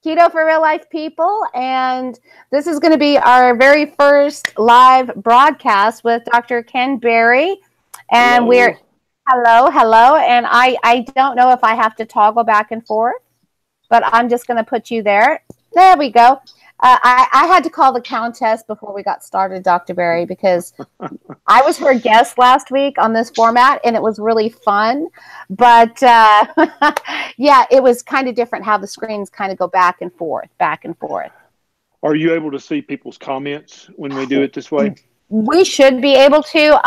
Keto for Real Life People, and this is going to be our very first live broadcast with Dr. Ken Berry, and hello. hello, and I don't know if I have to toggle back and forth, but I'm just going to put you there. There we go. I had to call the countess before we got started, Dr. Berry, because I was her guest last week on this format, and it was really fun. But yeah, it was kind of different how the screens kind of go back and forth, back and forth. Are you able to see people's comments when we do it this way? We should be able to.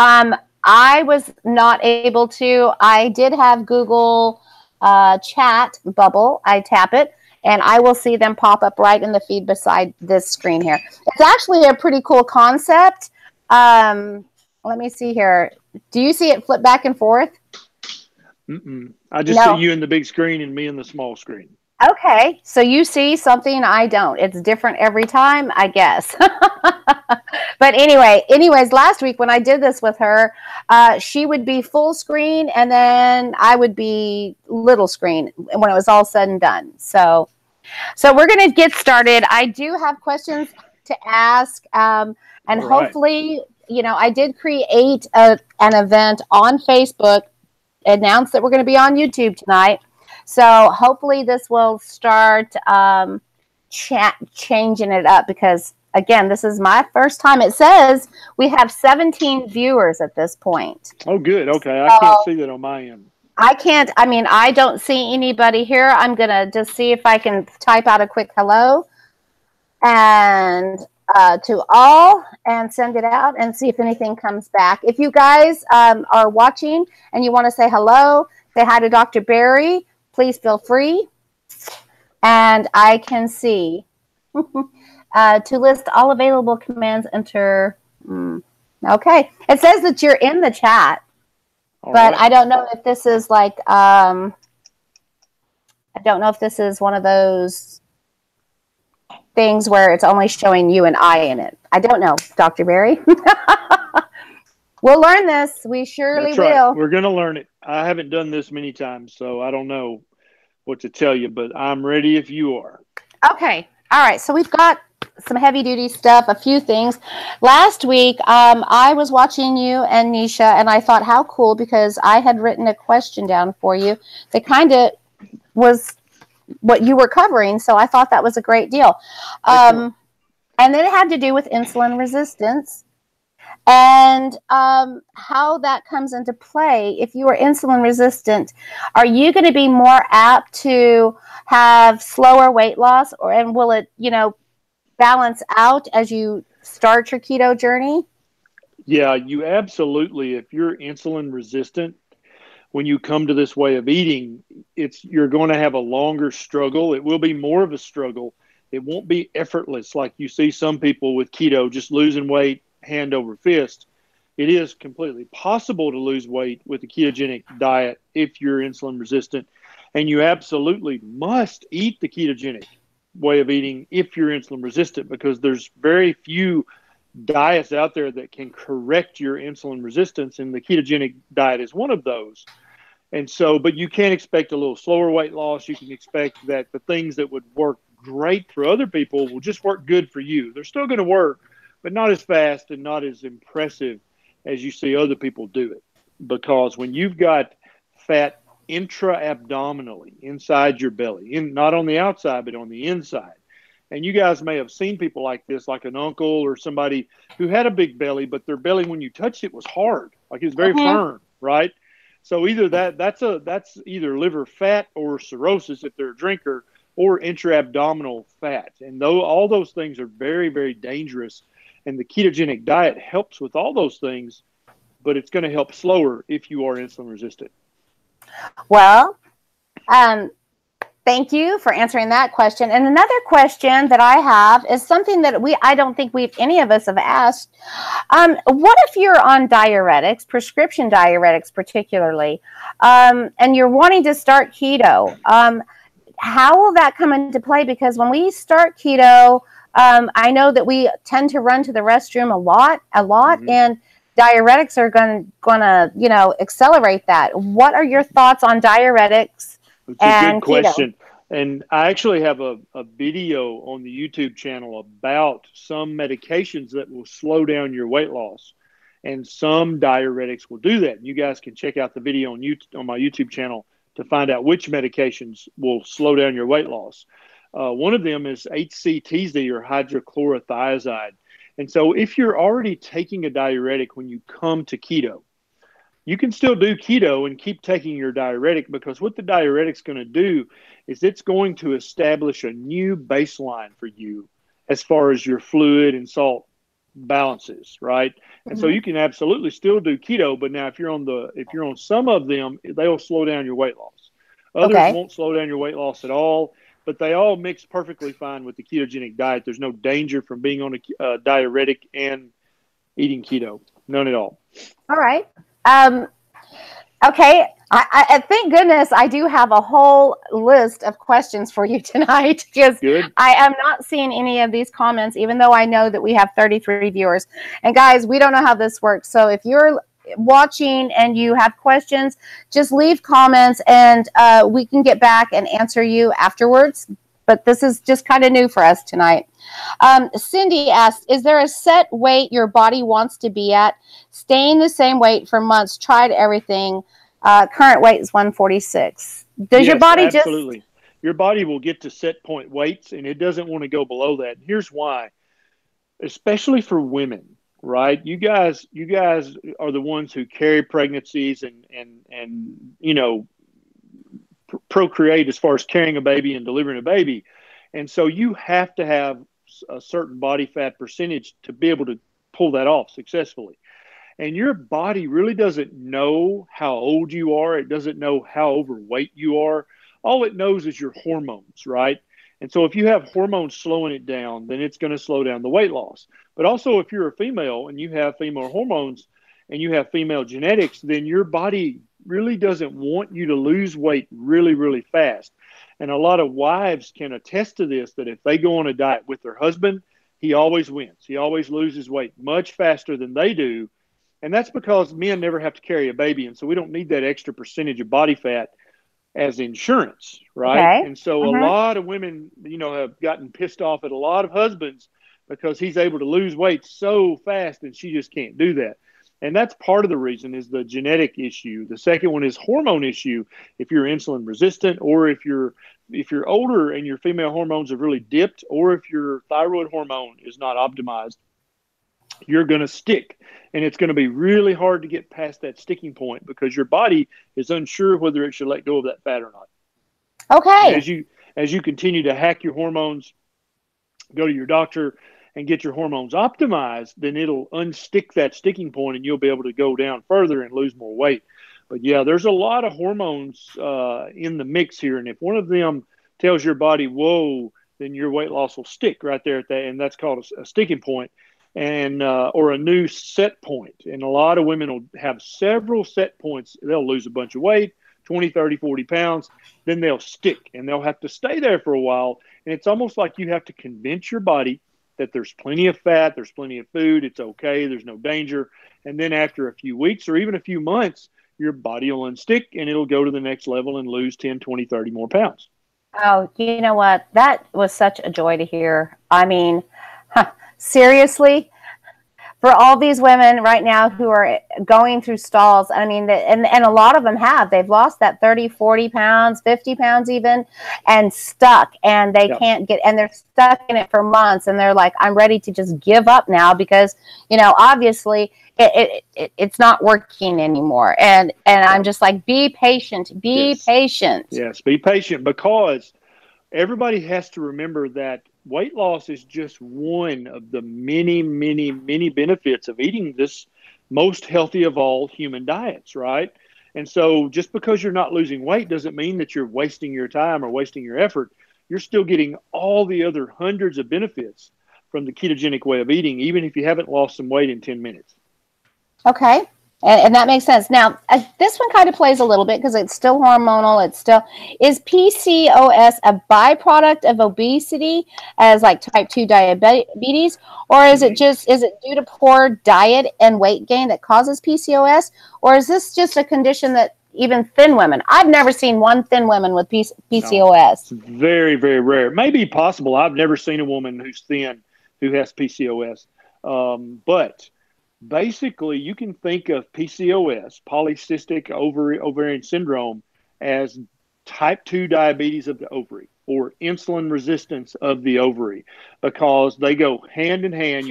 I was not able to. I did have Google chat bubble. I tap it, and I will see them pop up right in the feed beside this screen here. It's actually a pretty cool concept. Let me see here. Do you see it flip back and forth? I just see you in the big screen and me in the small screen. Okay, so you see something I don't. It's different every time, I guess. But anyways, last week when I did this with her, she would be full screen, and then I would be little screen when it was all said and done. So we're going to get started. I do have questions to ask, and hopefully, you know, I did create an event on Facebook, announced that we're going to be on YouTube tonight. So hopefully this will start changing it up, because, again, this is my first time. It says we have 17 viewers at this point. Oh, good. Okay. I can't see that on my end. I can't. I mean, I don't see anybody here. I'm going to just see if I can type out a quick hello and to all and send it out and see if anything comes back. If you guys are watching and you want to say hello, say hi to Dr. Berry, please feel free. And I can see to list all available commands, enter. Okay. It says that you're in the chat, but I don't know if this is like, I don't know if this is one of those things where it's only showing you and I in it. I don't know, Dr. Berry. We'll learn this. We surely will. We're going to learn it. I haven't done this many times, so I don't know what to tell you, but I'm ready if you are. Okay. All right. So we've got some heavy duty stuff, a few things. Last week, I was watching you and Nisha, and I thought, how cool, because I had written a question down for you that kind of was what you were covering. So I thought that was a great deal. And then it had to do with insulin resistance and how that comes into play. If you are insulin resistant, are you going to be more apt to have slower weight loss, and will it, you know, balance out as you start your keto journey? Yeah, you absolutely. If you're insulin resistant, when you come to this way of eating, you're going to have a longer struggle. It will be more of a struggle. It won't be effortless like you see some people with keto just losing weight hand over fist. It is completely possible to lose weight with a ketogenic diet if you're insulin resistant, and you absolutely must eat the ketogenic way of eating if you're insulin resistant, because there's very few diets out there that can correct your insulin resistance, and the ketogenic diet is one of those. And so, but you can expect a little slower weight loss. You can expect that the things that would work great for other people will just work good for you. They're still going to work, but not as fast and not as impressive as you see other people do it. Because when you've got fat intra-abdominally inside your belly, not on the outside, but on the inside, and you guys may have seen people like this, like an uncle or somebody who had a big belly, but their belly, when you touched it, was hard, like it was very firm, right? So either that's either liver fat or cirrhosis if they're a drinker, or intra-abdominal fat. And all those things are very, very dangerous. And the ketogenic diet helps with all those things, but it's going to help slower if you are insulin resistant. Well, thank you for answering that question. And another question that I have is something that I don't think any of us have asked. What if you're on diuretics, prescription diuretics particularly, and you're wanting to start keto? How will that come into play? Because when we start keto, I know that we tend to run to the restroom a lot, and diuretics are gonna, you know, accelerate that. What are your thoughts on diuretics and keto? Good question. And I actually have a video on the YouTube channel about some medications that will slow down your weight loss. And some diuretics will do that. You guys can check out the video on my YouTube channel to find out which medications will slow down your weight loss. One of them is HCTZ, or hydrochlorothiazide. And so if you're already taking a diuretic when you come to keto, you can still do keto and keep taking your diuretic, because what the diuretic's going to do is it's going to establish a new baseline for you as far as your fluid and salt balances, right? And so you can absolutely still do keto, but now if you're on some of them, they'll slow down your weight loss. Others won't slow down your weight loss at all, but they all mix perfectly fine with the ketogenic diet. There's no danger from being on a diuretic and eating keto. None at all. All right. Okay. I thank goodness I do have a whole list of questions for you tonight, because I am not seeing any of these comments, even though I know that we have 33 viewers. And guys, we don't know how this works. So if you're watching and you have questions, just leave comments, and we can get back and answer you afterwards. But this is just kind of new for us tonight. Cindy asked, is there a set weight your body wants to be at? Staying the same weight for months, tried everything. Current weight is 146. Does your body absolutely. Your body will get to set point weights, and it doesn't want to go below that. Here's why. Especially for women, right? You guys are the ones who carry pregnancies and you know, procreate as far as carrying a baby and delivering a baby. And so you have to have a certain body fat percentage to be able to pull that off successfully. And your body really doesn't know how old you are. It doesn't know how overweight you are. All it knows is your hormones, right? And so if you have hormones slowing it down, then it's going to slow down the weight loss. But also if you're a female and you have female hormones and you have female genetics, then your body really doesn't want you to lose weight really, really fast. And a lot of wives can attest to this, that if they go on a diet with their husband, he always wins. He always loses weight much faster than they do. And that's because men never have to carry a baby. And so we don't need that extra percentage of body fat as insurance, right? And so a lot of women, you know, have gotten pissed off at a lot of husbands because he's able to lose weight so fast and she just can't do that. And that's part of the reason, is the genetic issue. The second one is hormone issue. If you're insulin resistant, or if you're older and your female hormones have really dipped, or if your thyroid hormone is not optimized, you're going to stick. And it's going to be really hard to get past that sticking point, because your body is unsure whether it should let go of that fat or not. Okay. And as you continue to hack your hormones, go to your doctor and get your hormones optimized, then it'll unstick that sticking point and you'll be able to go down further and lose more weight. But yeah, there's a lot of hormones in the mix here. And if one of them tells your body, whoa, then your weight loss will stick right there at that. And that's called a sticking point, and or a new set point. And a lot of women will have several set points. They'll lose a bunch of weight, 20, 30, 40 pounds. Then they'll stick, and they'll have to stay there for a while. And it's almost like you have to convince your body that there's plenty of fat, there's plenty of food, it's okay, there's no danger. And then after a few weeks or even a few months, your body will unstick and it'll go to the next level and lose 10, 20, 30 more pounds. Oh, you know what? That was such a joy to hear. I mean, seriously, for all these women right now who are going through stalls, I mean, and a lot of them have, they've lost that 30, 40 pounds, 50 pounds even, and stuck, and they can't get, and they're stuck in it for months, and they're like, I'm ready to just give up now, because, you know, obviously it's not working anymore. And I'm just like, be patient, be patient. Yes, be patient, because everybody has to remember that weight loss is just one of the many, many, many benefits of eating this most healthy of all human diets, right? And so just because you're not losing weight doesn't mean that you're wasting your time or wasting your effort. You're still getting all the other hundreds of benefits from the ketogenic way of eating, even if you haven't lost some weight in 10 minutes. Okay. And that makes sense. Now, this one kind of plays a little bit because it's still hormonal. It's still, is PCOS a byproduct of obesity, as like type 2 diabetes, or is it due to poor diet and weight gain that causes PCOS, or is this just a condition that even thin women. I've never seen one thin woman with PCOS. No, it's very, very rare. Maybe possible. I've never seen a woman who's thin who has PCOS. But basically, you can think of PCOS, polycystic ovarian syndrome, as type 2 diabetes of the ovary or insulin resistance of the ovary, because they go hand in hand.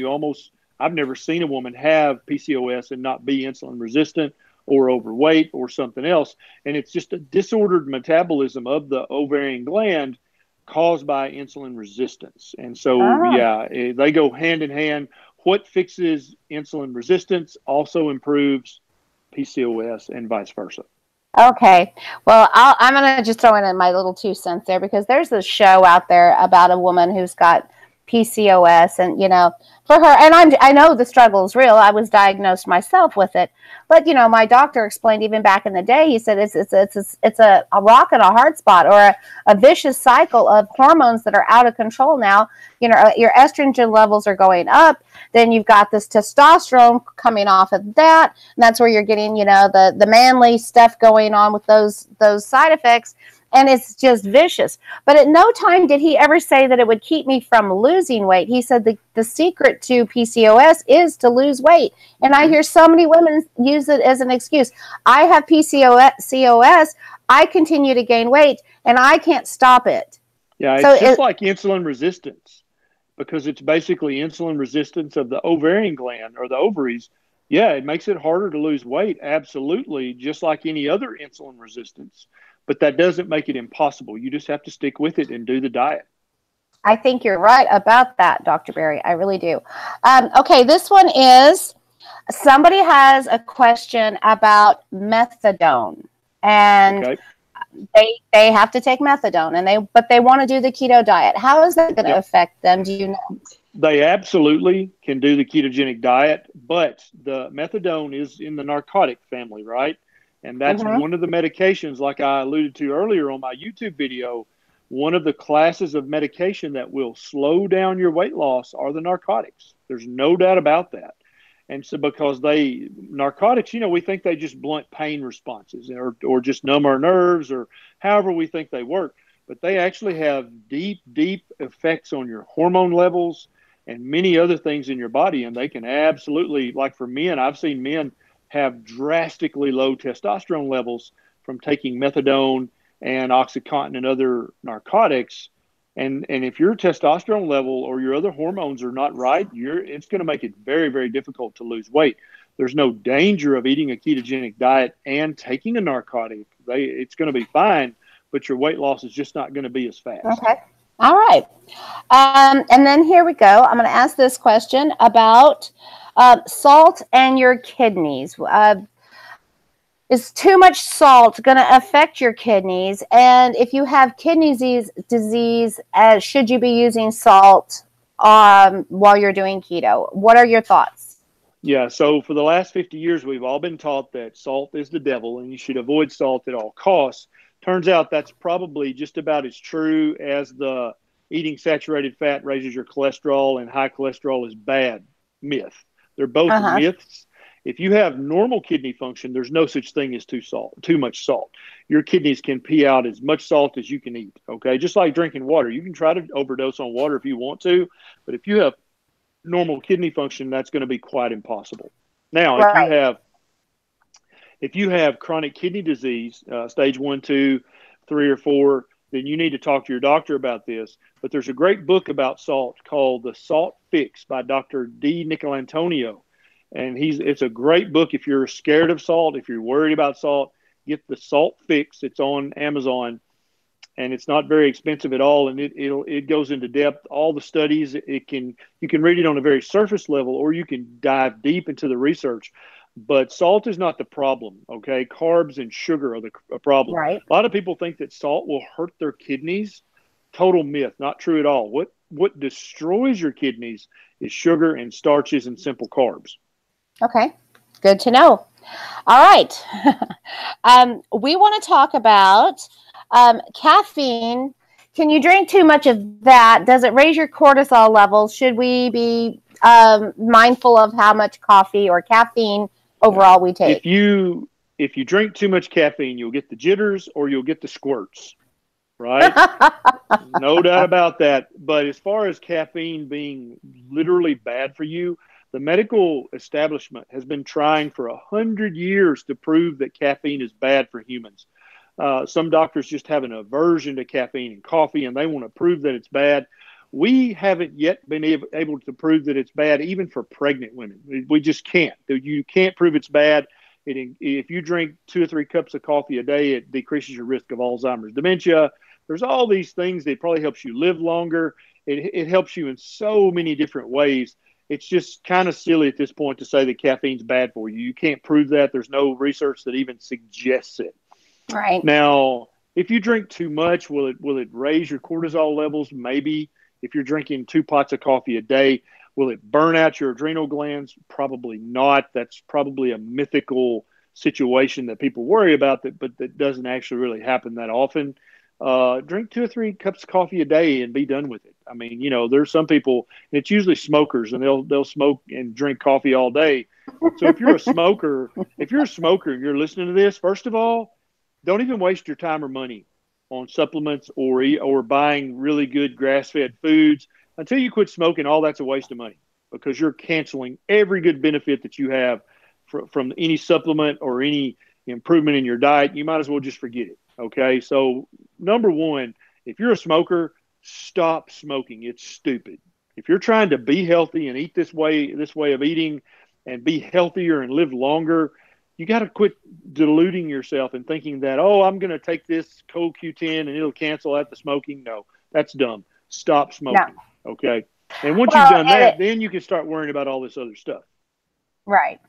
I've never seen a woman have PCOS and not be insulin resistant or overweight or something else. And it's just a disordered metabolism of the ovarian gland caused by insulin resistance. And so, they go hand in hand. What fixes insulin resistance also improves PCOS and vice versa. Okay. Well, I'm going to just throw in my little 2 cents there, because there's a show out there about a woman who's got PCOS, and, you know, for her, and I know the struggle is real. I was diagnosed myself with it, but, you know, my doctor explained even back in the day, he said it's a rock and a hard spot, or a vicious cycle of hormones that are out of control now. You know, your estrogen levels are going up, then you've got this testosterone coming off of that, and that's where you're getting, you know, the manly stuff going on with those side effects. And it's just vicious. But at no time did he ever say that it would keep me from losing weight. He said the secret to PCOS is to lose weight. And I hear so many women use it as an excuse. I have PCOS, I continue to gain weight, and I can't stop it. Yeah, it's just like insulin resistance, because it's basically insulin resistance of the ovarian gland or the ovaries. Yeah, it makes it harder to lose weight, absolutely, just like any other insulin resistance. But that doesn't make it impossible. You just have to stick with it and do the diet. I think you're right about that, Dr. Berry. I really do. Okay, this one is, somebody has a question about methadone. And they have to take methadone, but they want to do the keto diet. How is that going to affect them? Do you know? They absolutely can do the ketogenic diet, but the methadone is in the narcotic family, right? And that's one of the medications, like I alluded to earlier on my YouTube video, one of the classes of medication that will slow down your weight loss are the narcotics. There's no doubt about that. And so because narcotics, you know, we think they just blunt pain responses or just numb our nerves or however we think they work. But they actually have deep, deep effects on your hormone levels and many other things in your body. And they can absolutely, like for men, I've seen men have drastically low testosterone levels from taking methadone and OxyContin and other narcotics. And if your testosterone level or your other hormones are not right, it's going to make it very, very difficult to lose weight. There's no danger of eating a ketogenic diet and taking a narcotic. It's going to be fine, but your weight loss is just not going to be as fast. Okay. All right. And then here we go. I'm going to ask this question about salt and your kidneys. Is too much salt going to affect your kidneys? And if you have kidney disease, should you be using salt while you're doing keto? What are your thoughts? Yeah, so for the last 50 years, we've all been taught that salt is the devil and you should avoid salt at all costs. Turns out that's probably just about as true as the eating saturated fat raises your cholesterol and high cholesterol is bad myth. They're both myths. If you have normal kidney function, there's no such thing as too much salt. Your kidneys can pee out as much salt as you can eat, okay? Just like drinking water. You can try to overdose on water if you want to, but if you have normal kidney function, that's going to be quite impossible. Now, if you have chronic kidney disease, stage 1, 2, 3, or 4, then you need to talk to your doctor about this. But there's a great book about salt called The Salt Fix by Dr. D. Nicolantonio. And it's a great book if you're scared of salt, if you're worried about salt, get The Salt Fix. It's on Amazon, and it's not very expensive at all. And it goes into depth, all the studies. You can read it on a very surface level, or you can dive deep into the research. But salt is not the problem, okay? Carbs and sugar are the problem. Right. A lot of people think that salt will hurt their kidneys. Total myth, not true at all. What destroys your kidneys is sugar and starches and simple carbs. Okay, good to know. All right. We want to talk about caffeine. Can you drink too much of that? Does it raise your cortisol levels? Should we be mindful of how much coffee or caffeine overall we take? if you drink too much caffeine, you'll get the jitters or you'll get the squirts, right? No doubt about that. But as far as caffeine being literally bad for you, the medical establishment has been trying for 100 years to prove that caffeine is bad for humans. Some doctors just have an aversion to caffeine and coffee, and they want to prove that it's bad. We haven't yet been able to prove that it's bad, even for pregnant women. We just can't. You can't prove it's bad. If you drink 2 or 3 cups of coffee a day, it decreases your risk of Alzheimer's, dementia. There's all these things that probably helps you live longer. It helps you in so many different ways. It's just kind of silly at this point to say that caffeine's bad for you. You can't prove that. There's no research that even suggests it. Right. Now, if you drink too much, will it raise your cortisol levels? Maybe. If you're drinking 2 pots of coffee a day, will it burn out your adrenal glands? Probably not. That's probably a mythical situation that people worry about, but that doesn't actually really happen that often. Drink 2 or 3 cups of coffee a day and be done with it. I mean, there's some people, and it's usually smokers, and they'll smoke and drink coffee all day. So if you're a smoker, and you're listening to this, first of all, don't even waste your time or money on supplements or buying really good grass-fed foods. Until you quit smoking, all that's a waste of money because you're canceling every good benefit that you have from any supplement or any improvement in your diet. You might as well just forget it. Okay. So number one, if you're a smoker, stop smoking. It's stupid. If you're trying to be healthy and eat this way of eating and be healthier and live longer, you got to quit deluding yourself and thinking that, I'm going to take this cold Q10 and it'll cancel out the smoking. No, that's dumb. Stop smoking. No. Okay. And once you've done that, then you can start worrying about all this other stuff. Right.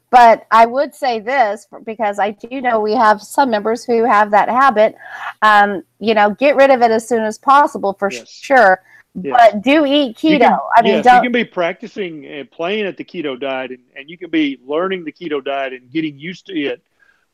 But I would say this, because I do know we have some members who have that habit, get rid of it as soon as possible for sure. Yes. But do eat keto. You can be practicing and playing at the keto diet, and you can be learning the keto diet and getting used to it.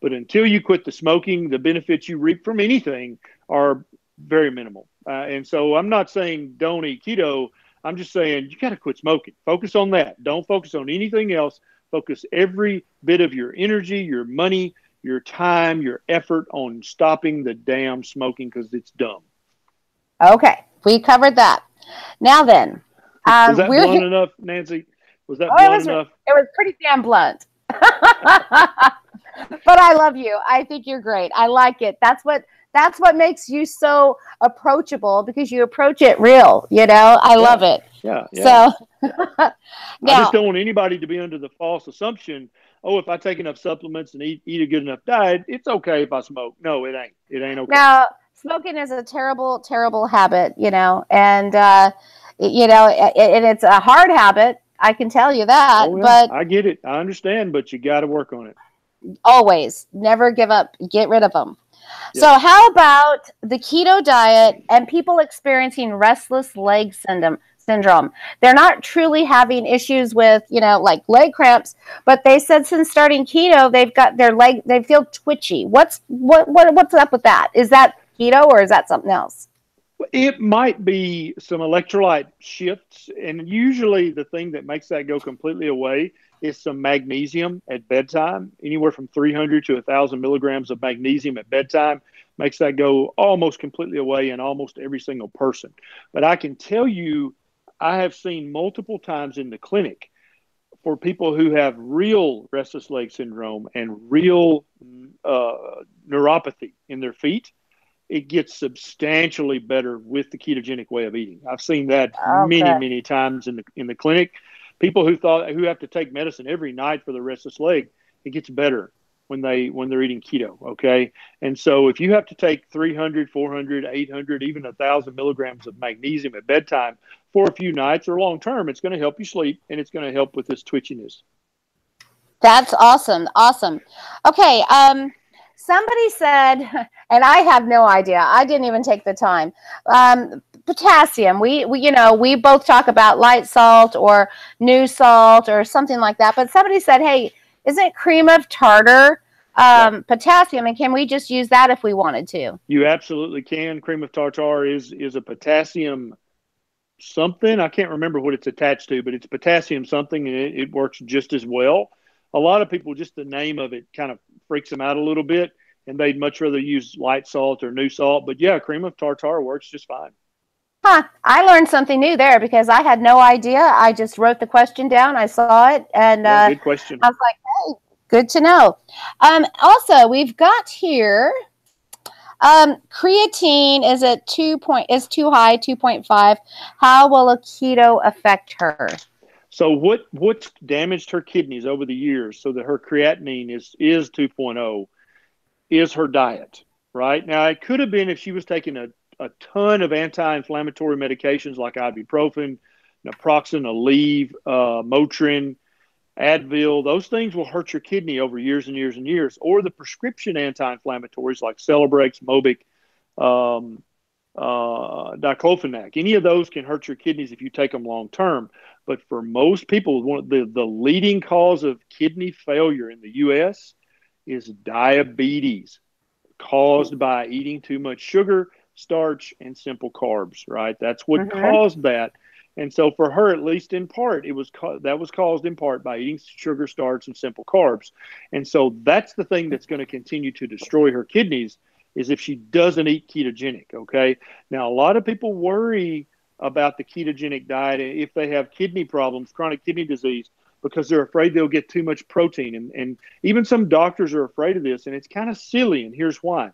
But until you quit the smoking, the benefits you reap from anything are very minimal. And so I'm not saying don't eat keto. I'm just saying you got to quit smoking. Focus on that. Don't focus on anything else. Focus every bit of your energy, your money, your time, your effort on stopping the damn smoking because it's dumb. Okay. We covered that. Now then. Was that blunt enough, Nancy? Was that blunt enough? It was pretty damn blunt. But I love you. I think you're great. I like it. That's what makes you so approachable, because you approach it real, I love it. Yeah. So now, I just don't want anybody to be under the false assumption, if I take enough supplements and eat a good enough diet, it's okay if I smoke. No, it ain't. It ain't okay. Now, smoking is a terrible, terrible habit, and it's a hard habit. I can tell you that. Oh, yeah. But I get it. I understand, but you got to work on it. Always. Never give up. Get rid of them. Yeah. So how about the keto diet and people experiencing restless leg syndrome? They're not truly having issues with, like leg cramps, but they said since starting keto, they've got they feel twitchy. What's up with that? Is that keto or is that something else? It might be some electrolyte shifts, and usually the thing that makes that go completely away is some magnesium at bedtime. Anywhere from 300 to 1,000 milligrams of magnesium at bedtime makes that go almost completely away in almost every single person. But I can tell you, I have seen multiple times in the clinic for people who have real restless leg syndrome and real neuropathy in their feet. It gets substantially better with the ketogenic way of eating. I've seen that many times in the clinic. People who have to take medicine every night for the restless leg, it gets better when they're eating keto. Okay. And so if you have to take 300, 400, 800, even 1,000 milligrams of magnesium at bedtime for a few nights or long term, it's going to help you sleep, and it's going to help with this twitchiness. That's awesome. Awesome. Okay. Somebody said, and I have no idea, I didn't even take the time, potassium. We both talk about light salt or new salt or something like that. But somebody said, hey, isn't cream of tartar potassium? And can we just use that if we wanted to? You absolutely can. Cream of tartar is a potassium something. I can't remember what it's attached to, but it's potassium something, and it works just as well. A lot of people, just the name of it kind of freaks them out a little bit, and they'd much rather use light salt or new salt. But yeah, cream of tartar works just fine. Huh. I learned something new there because I had no idea. I just wrote the question down. I saw it, and Yeah, good question. I was like, hey, good to know. Also, we've got here creatine is at is too high, 2.5. How will a keto affect her? So what's damaged her kidneys over the years so that her creatinine is 2.0 is her diet, right? Now, it could have been if she was taking a ton of anti-inflammatory medications like ibuprofen, naproxen, Aleve, Motrin, Advil. Those things will hurt your kidney over years and years and years. Or the prescription anti-inflammatories like Celebrex, Mobic, diclofenac. Any of those can hurt your kidneys if you take them long term. But for most people, the leading cause of kidney failure in the U.S. is diabetes caused by eating too much sugar, starch, and simple carbs, right? That's what caused that. And so for her, at least in part, that was caused in part by eating sugar, starch, and simple carbs. And so that's the thing that's going to continue to destroy her kidneys is if she doesn't eat ketogenic, okay? Now, a lot of people worry about the ketogenic diet if they have kidney problems, chronic kidney disease, because they're afraid they'll get too much protein. And even some doctors are afraid of this, and it's kind of silly, and here's why.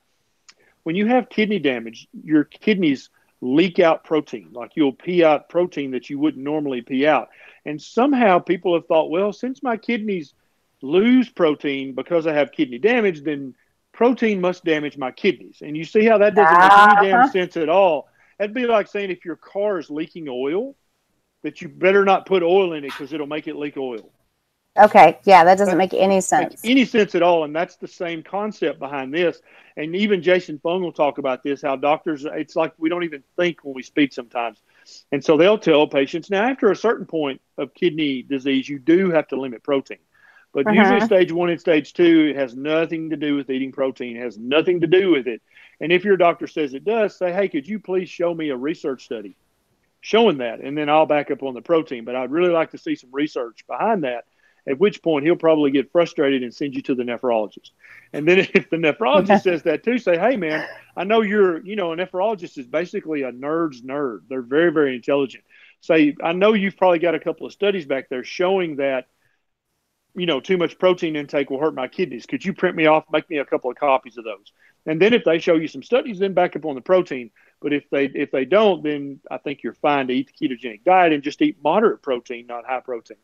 When you have kidney damage, your kidneys leak out protein, like you'll pee out protein that you wouldn't normally pee out. And somehow people have thought, well, since my kidneys lose protein because I have kidney damage, then protein must damage my kidneys. And you see how that doesn't make any damn sense at all. That'd be like saying if your car is leaking oil, that you better not put oil in it because it'll make it leak oil. Okay, yeah, that doesn't make any sense. Any sense at all, and that's the same concept behind this. And even Jason Fung will talk about this, how doctors, it's like we don't even think when we speak sometimes. And so they'll tell patients, now after a certain point of kidney disease, you do have to limit protein. But usually stage 1 and stage 2, it has nothing to do with eating protein. It has nothing to do with it. And if your doctor says it does, say, hey, could you please show me a research study showing that? And then I'll back up on the protein. But I'd really like to see some research behind that, at which point he'll probably get frustrated and send you to the nephrologist. And then if the nephrologist says that too, say, hey, man, I know a nephrologist is basically a nerd's nerd. They're very, very intelligent. Say, I know you've probably got a couple of studies back there showing that, too much protein intake will hurt my kidneys. Could you print me off, make me a couple of copies of those? And then if they show you some studies, then back up on the protein. But if they don't, then I think you're fine to eat the ketogenic diet and just eat moderate protein, not high protein.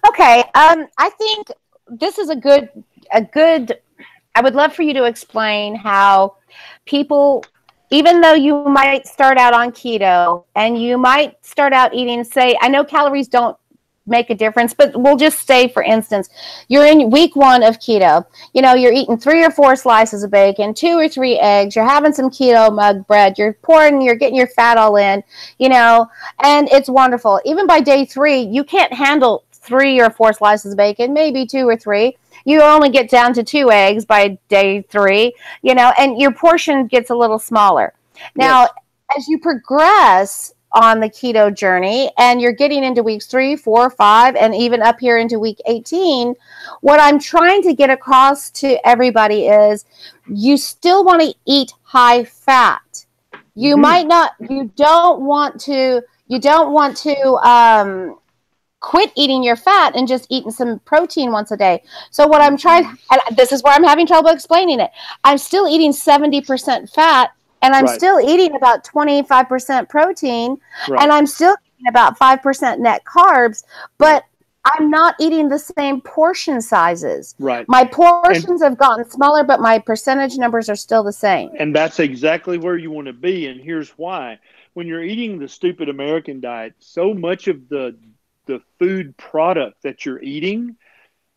Okay. I think this is a good, I would love for you to explain how people, even though you might start out on keto and you might start out eating, say, I know calories don't make a difference, but we'll just say, for instance, you're in week 1 of keto, you're eating 3 or 4 slices of bacon, 2 or 3 eggs, you're having some keto mug bread, you're getting your fat all in, and it's wonderful. Even by day 3, you can't handle 3 or 4 slices of bacon, maybe 2 or 3. You only get down to 2 eggs by day 3, and your portion gets a little smaller. Now, as you progress on the keto journey and you're getting into weeks 3, 4, 5, and even up here into week 18, what I'm trying to get across to everybody is you still want to eat high fat. You don't want to quit eating your fat and just eating some protein once a day. So what I'm trying, and this is where I'm having trouble explaining it, I'm still eating 70% fat, and I'm still eating about 25% protein, and I'm still eating about 5% net carbs, but I'm not eating the same portion sizes. Right. My portions have gotten smaller, but my percentage numbers are still the same. And that's exactly where you want to be, and here's why. When you're eating the stupid American diet, so much of the food product that you're eating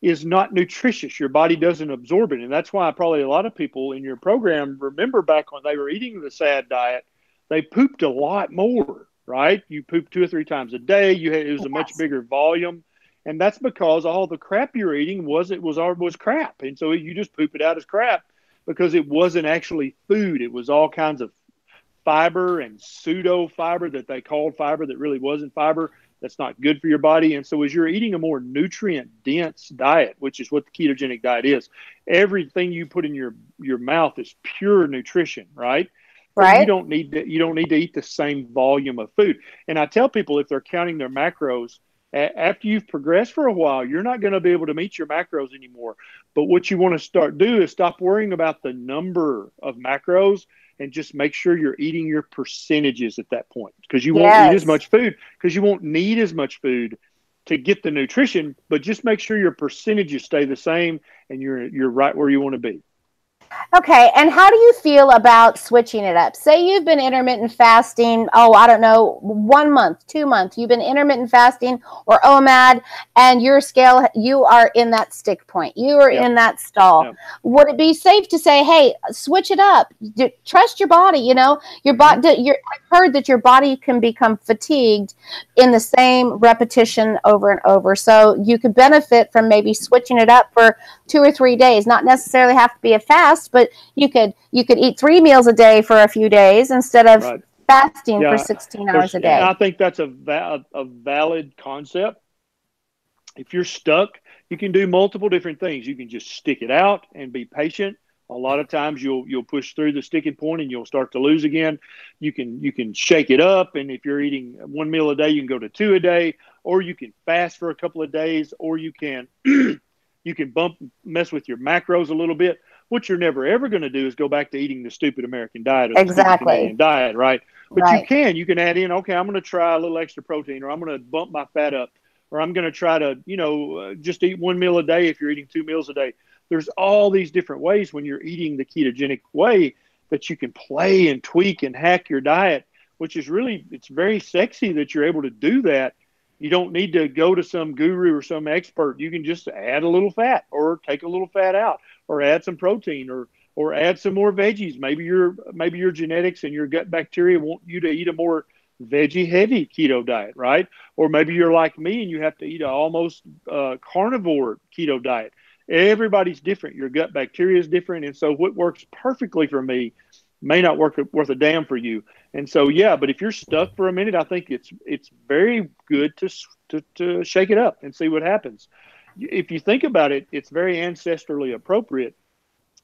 is not nutritious. Your body doesn't absorb it. And that's why probably a lot of people in your program remember back when they were eating the SAD diet, they pooped a lot more, right? You pooped 2 or 3 times a day. It was a much bigger volume. And that's because all the crap you're eating was crap. And so you just poop it out as crap because it wasn't actually food. It was all kinds of fiber and pseudo fiber that they called fiber that really wasn't fiber, That's not good for your body. And so as you're eating a more nutrient-dense diet, which is what the ketogenic diet is, everything you put in your mouth is pure nutrition, right? Then you Right. don't need to eat the same volume of food. And I tell people, if they're counting their macros, after you've progressed for a while, you're not going to be able to meet your macros anymore. But what you want to do is stop worrying about the number of macros and just make sure you're eating your percentages at that point, because you won't eat as Yes. much food, because you won't need as much food to get the nutrition. But just make sure your percentages stay the same and you're right where you want to be. Okay, and how do you feel about switching it up? Say you've been intermittent fasting, I don't know, 1 month, 2 months, you've been intermittent fasting or OMAD, and your scale, you are in that stick point. You are Yep. in that stall. Yep. Would it be safe to say, hey, switch it up? Trust your body, your body. I've heard that your body can become fatigued in the same repetition over and over. So you could benefit from maybe switching it up for 2 or 3 days, not necessarily have to be a fast, but you could eat 3 meals a day for a few days instead of Right. fasting for Yeah. 16 hours a And day. I think that's a valid concept. If you're stuck, you can do multiple different things. You can just stick it out and be patient. A lot of times you'll push through the sticking point and you'll start to lose again. You can shake it up, and if you're eating 1 meal a day, you can go to 2 a day, or you can fast for a couple of days, or you can you can mess with your macros a little bit. What you're never ever going to do is go back to eating the stupid American diet or the stupid Canadian Exactly. diet, right? But Right. you can add in, okay, I'm going to try a little extra protein, or I'm going to bump my fat up, or I'm going to try to, just eat 1 meal a day if you're eating 2 meals a day. There's all these different ways when you're eating the ketogenic way that you can play and tweak and hack your diet, which is really, it's very sexy that you're able to do that. You don't need to go to some guru or some expert. You can just add a little fat, or take a little fat out, or add some protein, or add some more veggies. Maybe your genetics and your gut bacteria want you to eat a more veggie heavy keto diet, right? Or maybe you're like me and you have to eat an almost carnivore keto diet. Everybody's different. Your gut bacteria is different. And so what works perfectly for me may not work worth a damn for you. And so, yeah, but if you're stuck for a minute, I think it's very good to shake it up and see what happens. If you think about it, it's very ancestrally appropriate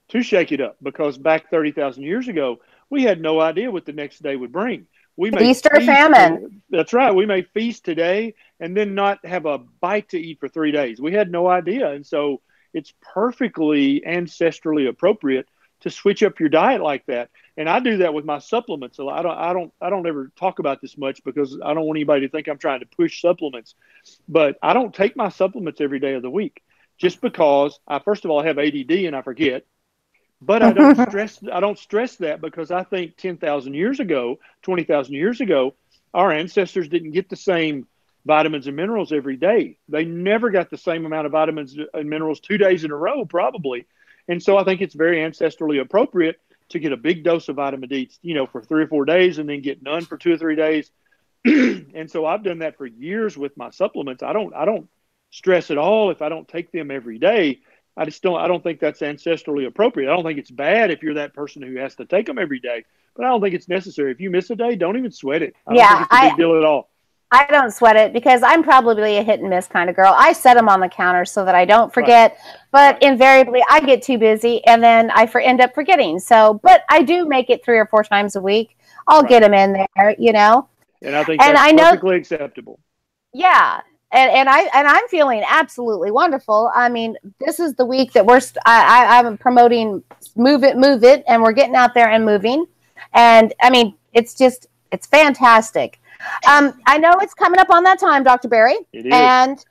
to shake it up, because back 30,000 years ago, we had no idea what the next day would bring. We may Feast or feast. famine. That's right. We may feast today and then not have a bite to eat for 3 days. We had no idea. And so it's perfectly ancestrally appropriate to switch up your diet like that. And I do that with my supplements. I don't ever talk about this much, because I don't want anybody to think I'm trying to push supplements. But I don't take my supplements every day of the week, just because first of all, I have ADD and I forget. But I don't stress that, because I think 10,000 years ago, 20,000 years ago, our ancestors didn't get the same vitamins and minerals every day. They never got the same amount of vitamins and minerals 2 days in a row, probably. And so I think it's very ancestrally appropriate to get a big dose of vitamin D, for 3 or 4 days, and then get none for 2 or 3 days. And so I've done that for years with my supplements. I don't stress at all if I don't take them every day. I don't think that's ancestrally appropriate. I don't think it's bad if you're that person who has to take them every day, but I don't think it's necessary. If you miss a day, don't even sweat it. I don't think Yeah, it's a big deal at all. I don't sweat it, because I'm probably a hit and miss kind of girl. I set them on the counter so that I don't forget, but Right. invariably I get too busy and then I end up forgetting. So, but I do make it 3 or 4 times a week. I'll get them in there. And I think And that's I know, perfectly acceptable. yeah. And I'm feeling absolutely wonderful. I mean, this is the week that I'm promoting move it, and we're getting out there and moving. And I mean, it's fantastic. I know it's coming up on that time, Dr. Berry. It is. And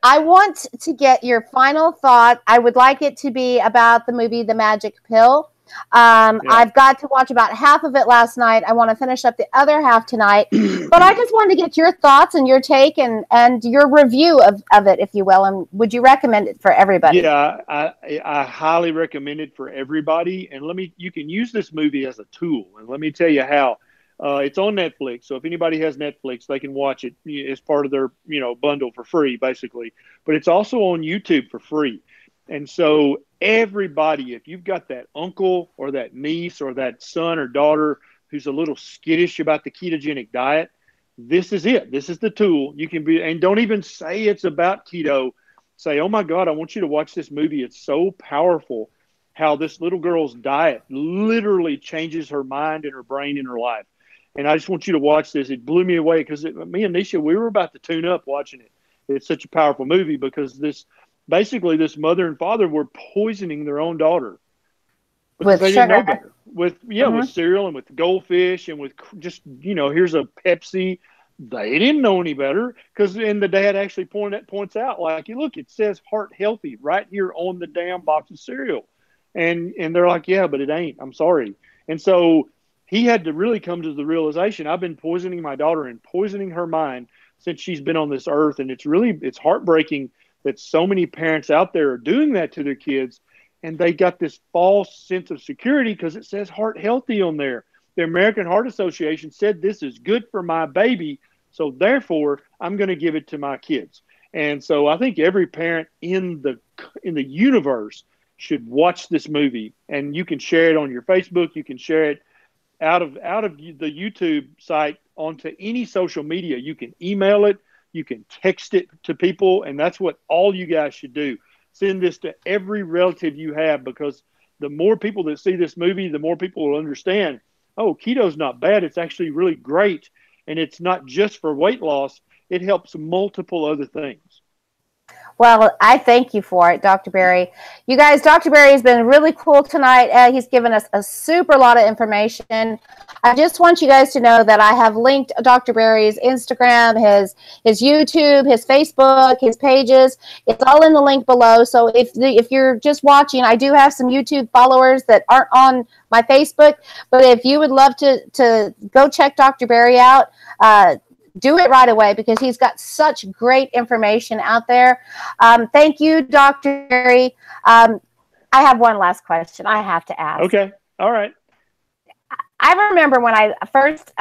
I want to get your final thought. I would like it to be about the movie The Magic Pill. I've got to watch about half of it last night. I want to finish up the other half tonight. But I just wanted to get your thoughts and your take and your review of it, if you will. And would you recommend it for everybody? Yeah, I highly recommend it for everybody. And you can use this movie as a tool. And let me tell you how. It's on Netflix, so if anybody has Netflix, they can watch it as part of their bundle for free, basically. But it's also on YouTube for free. And so everybody, if you've got that uncle or that niece or that son or daughter who's a little skittish about the ketogenic diet, This is it. This is the tool. You can be, and don't even say it's about keto. Say, oh my God, I want you to watch this movie. It's so powerful how this little girl's diet literally changes her mind and her brain and her life. And I just want you to watch this. It blew me away because me and Nisha, we were about to tune up watching it. It's such a powerful movie because this mother and father were poisoning their own daughter because they didn't know better. With cereal and with goldfish and with just, here's a Pepsi. They didn't know any better and the dad actually points out, like, look, it says heart healthy right here on the damn box of cereal. And they're like, yeah, but it ain't. I'm sorry. And so he had to really come to the realization, I've been poisoning my daughter and poisoning her mind since she's been on this earth. And it's heartbreaking that so many parents out there are doing that to their kids. And they got this false sense of security because it says heart healthy on there. The American Heart Association said this is good for my baby, so therefore I'm going to give it to my kids. And so I think every parent in the universe should watch this movie. And you can share it on your Facebook. You can share it out of the YouTube site onto any social media. You can email it. You can text it to people. And that's what all you guys should do. Send this to every relative you have, because the more people that see this movie, the more people will understand, oh, keto's not bad. It's actually really great. And it's not just for weight loss. It helps multiple other things. Well, I thank you for it, Dr. Berry. You guys, Dr. Berry has been really cool tonight. He's given us a super lot of information. I just want you guys to know that I have linked Dr. Berry's Instagram, his YouTube, his Facebook, his pages. It's all in the link below. So if you're just watching, I do have some YouTube followers that aren't on my Facebook. But if you would love to go check Dr. Berry out, do it right away, because he's got such great information out there. Thank you, Dr. Berry. I have one last question I have to ask. Okay. All right. I remember when I first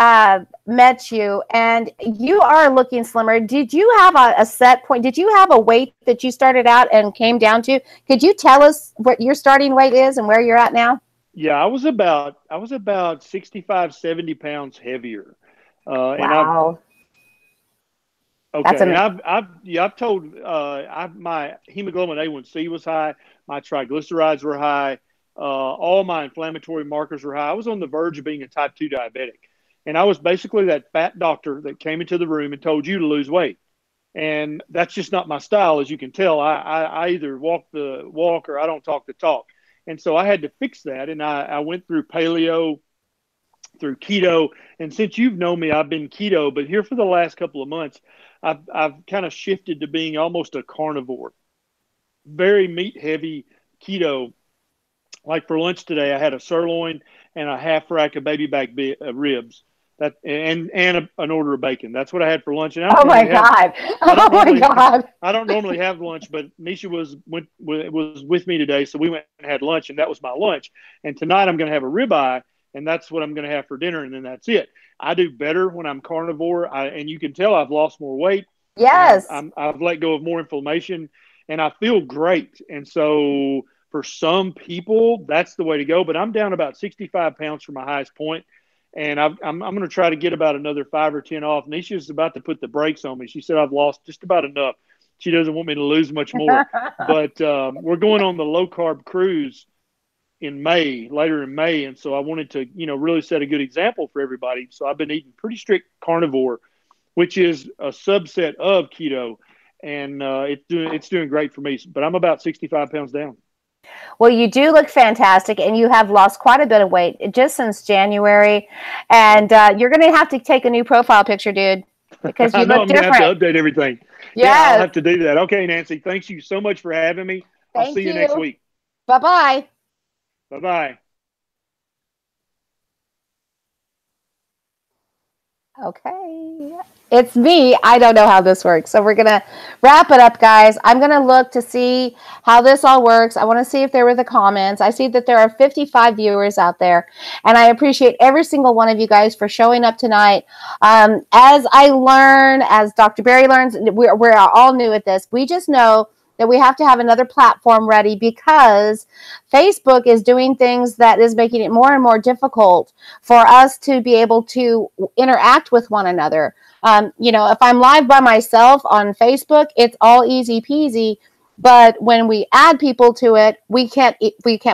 met you, and you are looking slimmer. Did you have a set point? Did you have a weight that you started out and came down to? Could you tell us what your starting weight is and where you're at now? Yeah, I was about 65, 70 pounds heavier. Wow. Okay, and I've told my hemoglobin A1C was high, my triglycerides were high, all my inflammatory markers were high. I was on the verge of being a type 2 diabetic, and I was basically that fat doctor that came into the room and told you to lose weight, and that's just not my style, as you can tell. I either walk the walk or I don't talk the talk, and so I had to fix that, and I went through paleo, through keto, and since you've known me, I've been keto, but here for the last couple of months, I've kind of shifted to being almost a carnivore, very meat heavy keto. Like for lunch today, I had a sirloin and a half rack of baby back ribs, and an order of bacon. That's what I had for lunch. And oh my God! I don't normally have lunch, but Nisha was with me today, so we went and had lunch, and that was my lunch. And tonight I'm going to have a ribeye, and that's what I'm going to have for dinner, and then that's it. I do better when I'm carnivore, and you can tell I've lost more weight. Yes. I've let go of more inflammation, and I feel great. And so for some people, that's the way to go. But I'm down about 65 pounds from my highest point, and I'm going to try to get about another 5 or 10 off. Nisha's about to put the brakes on me. She said I've lost just about enough. She doesn't want me to lose much more. But we're going on the low-carb cruise later in May. And so I wanted to, really set a good example for everybody. So I've been eating pretty strict carnivore, which is a subset of keto. And it's doing great for me, but I'm about 65 pounds down. Well, you do look fantastic, and you have lost quite a bit of weight just since January. And you're going to have to take a new profile picture, dude, because you look different. I'm going to have to update everything. Yes. Yeah, I'll have to do that. Okay, Nancy, thanks you so much for having me. I'll see you next week. Bye-bye. Bye-bye. Okay. It's me. I don't know how this works. So we're going to wrap it up, guys. I'm going to look to see how this all works. I want to see if there were the comments. I see that there are 55 viewers out there, and I appreciate every single one of you guys for showing up tonight. As I learn, as Dr. Berry learns, we're all new at this. We just know that we have to have another platform ready, because Facebook is doing things that is making it more and more difficult for us to be able to interact with one another. You know, if I'm live by myself on Facebook, it's all easy peasy. But when we add people to it, we can't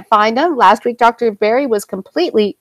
find them. Last week, Dr. Berry was completely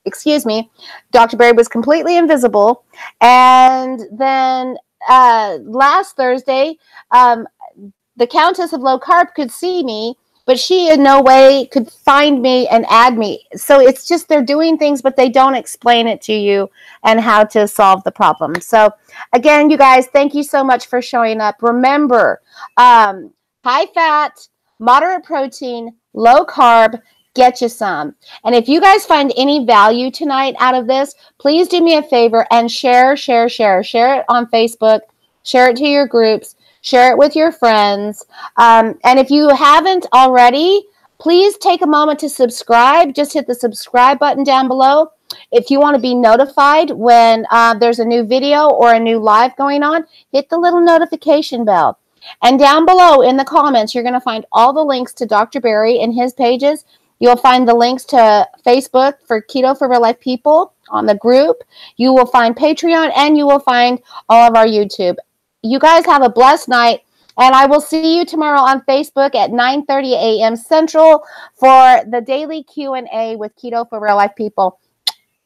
invisible. And then last Thursday, the Countess of Low Carb could see me, but she in no way could find me and add me. So it's just they're doing things, but they don't explain it to you and how to solve the problem. So again, you guys, thank you so much for showing up. Remember, high fat, moderate protein, low carb, get you some. And if you guys find any value tonight out of this, please do me a favor and share it on Facebook, share it to your groups, share it with your friends. And if you haven't already, please take a moment to subscribe. Just hit the subscribe button down below. If you want to be notified when there's a new video or a new live going on, hit the little notification bell. And down below in the comments, you're going to find all the links to Dr. Berry and his pages. You'll find the links to Facebook for Keto for Real Life People on the group. You will find Patreon, and you will find all of our YouTube. You guys have a blessed night, and I will see you tomorrow on Facebook at 9:30 a.m. Central for the daily Q&A with Keto for Real Life People.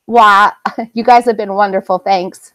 Wow, you guys have been wonderful. Thanks.